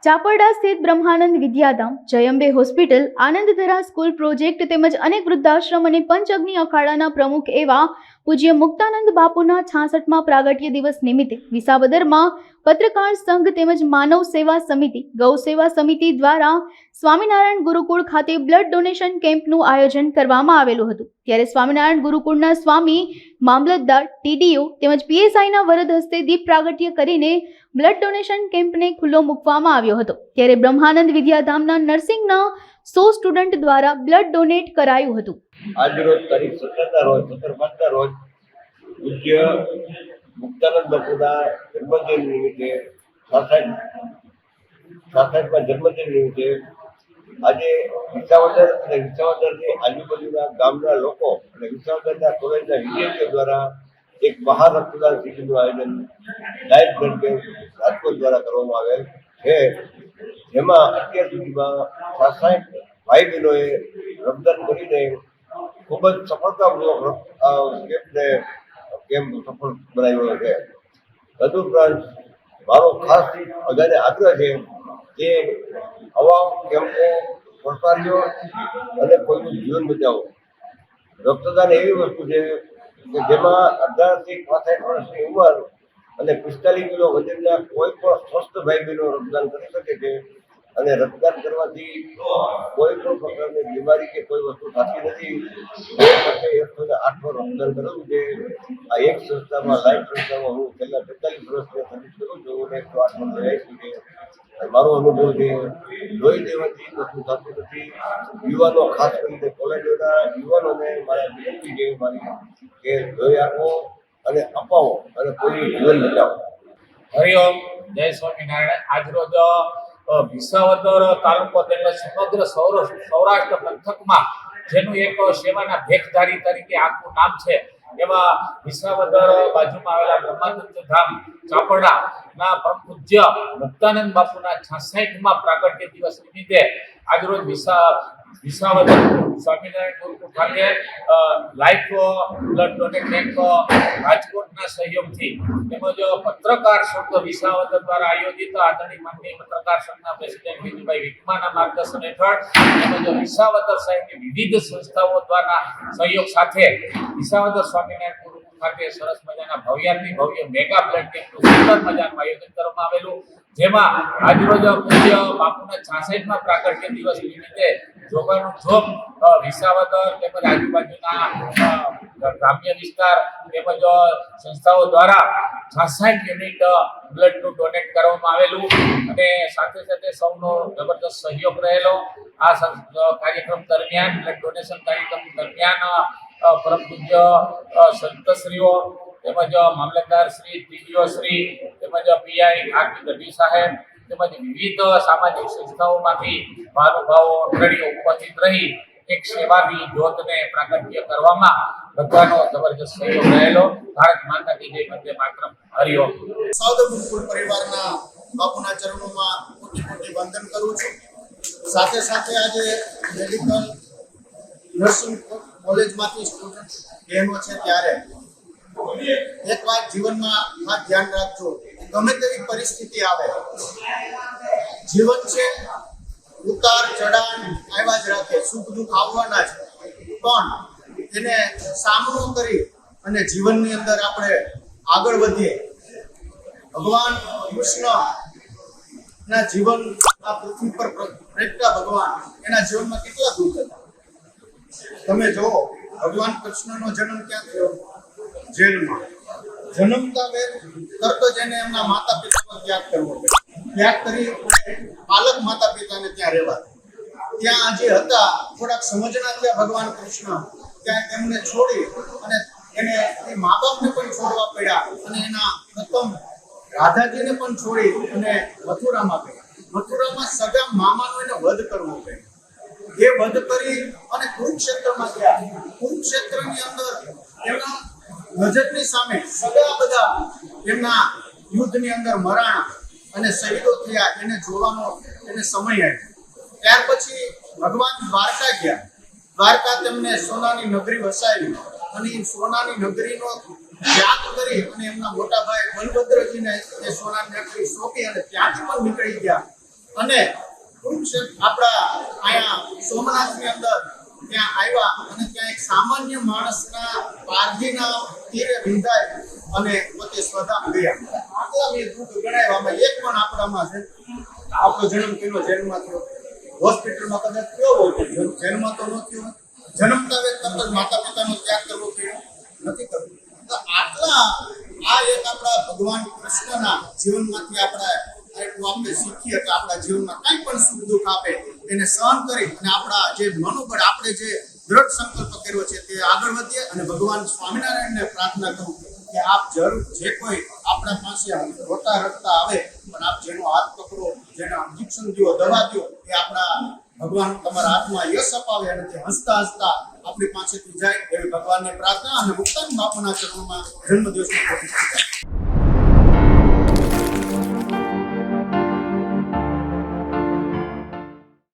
ચાપરડા સ્થિત બ્રહ્માનંદ વિદ્યાધામ, Jay Ambe hospital, આનંદધરા school project તેમજ અનેક વૃદ્ધાશ્રમ અને પંચઅગ્નિ અખાડાના પ્રમુખ એવા પૂજ્ય મુક્તાનંદ બાપુના 66મા પ્રાગટ્ય દિવસ નિમિત્તે વિસાવદરમાં પત્રકાર સંઘ તેમજ માનવ સેવા સમિતિ, ગૌ સેવા સમિતિ દ્વારા સ્વામિનારાયણ ગુરુકુળ ખાતે બ્લડ ડોનેશન કેમ્પનું આયોજન કરવામાં આવેલું હતું। ત્યારે સ્વામિનારાયણ ગુરુકુળના સ્વામી, મામલતદાર, ટીડીઓ તેમજ પીએસઆઈના વરદ હસ્તે દીપ પ્રાગટ્ય કરીને બ્લડ ડોનેશન કેમ્પને ખુલ્લો મૂકવામાં આવ્યો હતો। ત્યારે બ્રહ્માનંદ વિદ્યાધામના નર્સિંગના 100 સ્ટુડન્ટ દ્વારા બ્લડ ડોનેટ કરાયું હતું। आज रोज तारीख 17 रोज 17 रोज पूज्य मुक्तानंद बापूना जन्मदिन निमित्ते 66 जन्मदिन निमित्ते आज विसावदर અને વિસાવદરની આજુબાજુના ગામના લોકો અને વિસાવદરના કોલેજના વિદ્યાર્થીઓ દ્વારા એક મહા રક્તદાન શિબિરનું આયોજન લાઈવ બ્લડ કેમ્પ રાજકોટ દ્વારા કરવામાં આવેલ છે, જેમાં અત્યાર સુધીમાં 66 ભાઈ બહેનોએ રક્તદાન કરીને ખૂબ જ સફળતાપૂર્વક કેમ્પ સફળ બનાવ્યો છે। તદુપરાંત મારો ખાસ બધાને આગ્રહ છે કે આવા કેમ્પો પડકાર્યો અને કોઈનું જીવન બચાવો। રક્તદાન એવી વસ્તુ છે કે જેમાં 18 થી 65 વર્ષની ઉંમર અને 45 કિલો વજનના કોઈ પણ સ્વસ્થ ભાઈ બહેનો રક્તદાન કરી શકે છે અને રક્તદાન કરવાથી કોઈ પણ પ્રકારની બીમારી કે કોઈ વસ્તુ થતી નથી। એ માટે 108 વાર રક્તદાન કરેલું છે। આ એક સંસ્થામાં, લાઈફ સંસ્થામાં હું છેલ્લા 45 વર્ષથી સર્વિસ કરું છું અને 108 વર્ષ આપ્યું છે। મારો અનુભવ છે, લોહી દેવાથી કશું થતું નથી। યુવાનો, ખાસ કરીને કોલેજોના યુવાનોને મારા વિનંતી છે મારી કે લોહી આપો અને અપાવો અને કોઈનું જીવન બચાવો। હરિઓમ, જય સ્વામિનારાયણ। આજરોજ વિસાવદર તાલુકો તેમજ સમગ્ર સૌરાષ્ટ્ર પંથકમાં જેનું એક સેવાના ભેખધારી તરીકે આખું નામ છે, એમાં વિસાવદર બાજુમાં આવેલા બ્રહ્માનંદ ધામ ચાપરડાના પરમ પૂજ્ય મુક્તાનંદ બાપુના 66મા પ્રાગટ્ય દિવસ નિમિત્તે આજરોજ વિસાવદર સ્વામિનારાયણ ગુરુકુળ ખાતે લાઈફ બ્લડ ડોનેટ કેમ્પ રાજકોટના સહયોગથી તેમજ પત્રકાર સંઘ વિસાવદર દ્વારા આયોજિત આદરણીય માનનીય પત્રકાર સંઘના પ્રેસિડેન્ટ વિજયભાઈ વિકમાના માર્ગદર્શન હેઠળ તેમજ વિસાવદર શહેરની વિવિધ સંસ્થાઓ દ્વારા સહયોગ સાથે વિસાવદર સ્વામિનારાયણ ગુરુકુળ ખાતે સરસ મજાના ભવ્ય મેગા બ્લડ કેમ્પનું સુંદર મજાનું આયોજન કરવામાં આવેલું, જેમાં આજરોજ પૂજ્ય બાપુના 66મા પ્રાગટ્ય દિવસ નિમિત્તે જોગાનું જોગ વિસાવદર તેમજ આજુબાજુના ગ્રામ્ય વિસ્તાર તેમજ સંસ્થાઓ દ્વારા 66 યુનિટ બ્લડનું ડોનેટ કરવામાં આવેલું અને સાથે સાથે સૌનો જબરદસ્ત સહયોગ રહેલો। આ કાર્યક્રમ દરમિયાન, બ્લડ ડોનેશન કાર્યક્રમ દરમિયાન પરમ પૂજ્ય સંતશ્રીઓ તેમજ મામલતદાર શ્રી, ટીડીઓ શ્રી તેમજ પીઆઈ આરપી ગઢવી સાહેબ તેમજ વિવિધ સામાજિક સંસ્થાઓમાંથી મહાનુભાવો મંડળીઓ ઉપસ્થિત રહી એક સેવાની જ્યોતને પ્રાગટ્ય કરવામાં બધાનો જબરદસ્ત સહયોગ રહેલો। ભારત માતા કી જય, વંદે માતરમ। હરિઓમ। વિસાવદર ગુરુકુળ પરિવારના બાપુના ચરણોમાં કોટી વંદન કરું છું। સાથે સાથે આજે મેડિકલ નર્સિંગ કોલેજમાંથી સ્ટુડન્ટ બહેનો છે, ત્યારે એક વાત જીવનમાં ખાસ ધ્યાન રાખજો, ગમે તેવી પરિસ્થિતિ આવે, જીવન છે ઉતાર ચઢાણ આવ્યા જ રાખે, સુખ દુઃખ આવવાના છે, પણ એને સામનો કરી અને જીવનની અંદર આપણે આગળ વધીએ। ભગવાન કૃષ્ણના જીવન આ પૃથ્વી પર પ્રગટ્યા ભગવાન, એના જીવનમાં કેટલા દુઃખ હતા તમે જુઓ। ભગવાન કૃષ્ણનો જન્મ ક્યાં થયો? જેલમાં। જન્મતા વેર તરત જ એને એમના માતા પિતાનો ત્યાગ કરવો પડ્યો, ત્યાગ કરી પાલક માતા પિતાને ત્યાં રહેવા, ત્યાં જે હતા થોડાક સમજણા થયા ભગવાન કૃષ્ણ, ત્યાં એમને છોડી અને એને એ મા બાપને પણ છોડવા પડ્યા અને એના પ્રથમ રાધાજીને પણ છોડી અને મથુરામાં ગયા। મથુરામાં સગા મામાનો એને વધ કરવો પડ્યો। એ વધ કરી અને કુરુક્ષેત્રમાં ગયા। કુરુક્ષેત્રની અંદર એમના નજરની સામે સગા બધા એમના યુદ્ધની અંદર મરાણા અને શહીદો થયા, એને જોવાનો એને સમય આવ્યો। ત્યાર પછી ભગવાન દ્વારકા ગયા। દ્વારકા તેમને સોનાની નગરી વસાવી અને એ સોનાની નગરીનો ત્યાગ કરી અને એમના મોટા ભાઈ બલભદ્રજીને એ સોનાની નગરી સોંપી અને ત્યાંથી પણ નીકળી ગયા। અને કુરુક્ષેત્ર આપણા અહીંયા સોમનાથની અંદર ત્યાં આવ્યા અને ત્યાં એક સામાન્ય માણસના પારધીના તીરે વિંધાય અને પોતે સ્વધામ ગયા. આટલા મેં દુઃખ ગણાવ્યામાં એક પણ આપણામાં છે. આપણો જન્મ કેનો જેલમાં થયો, હોસ્પિટલમાં કદાચ થયો હોય, જેલમાં તો ન થયો. જન્મતા વેત તરત જ માતા પિતાનો ત્યાગ કરવો પડ્યો નથી કરવો. તો આટલા આ એક આપણા ભગવાન કૃષ્ણના જીવનમાંથી આપણે શીખીએ કે આપણા જીવનમાં કંઈ પણ સુખ દુઃખ આપે એને સહન કરી અને આપણા જે મનોબળ આપણે જે દ્રઢ સંકલ્પ કર્યો છે તે આગળ વધીએ. અને ભગવાન સ્વામિનારાયણને પ્રાર્થના કરું કે આપ જરૂર જે કોઈ આપણા પાસે રોતા રડતા આવે પણ આપ જેનો હાથ પકડો, જેના ઇન્જેક્શન દો, દવા દો, એ આપણા ભગવાન તમારા હાથમાં યશ અપાવે અને તે હસતા હસતા આપણી પાસેથી જાય એવી ભગવાનને પ્રાર્થના અને મુક્તાનંદ બાપુના ચરણોમાં જન્મદિવસની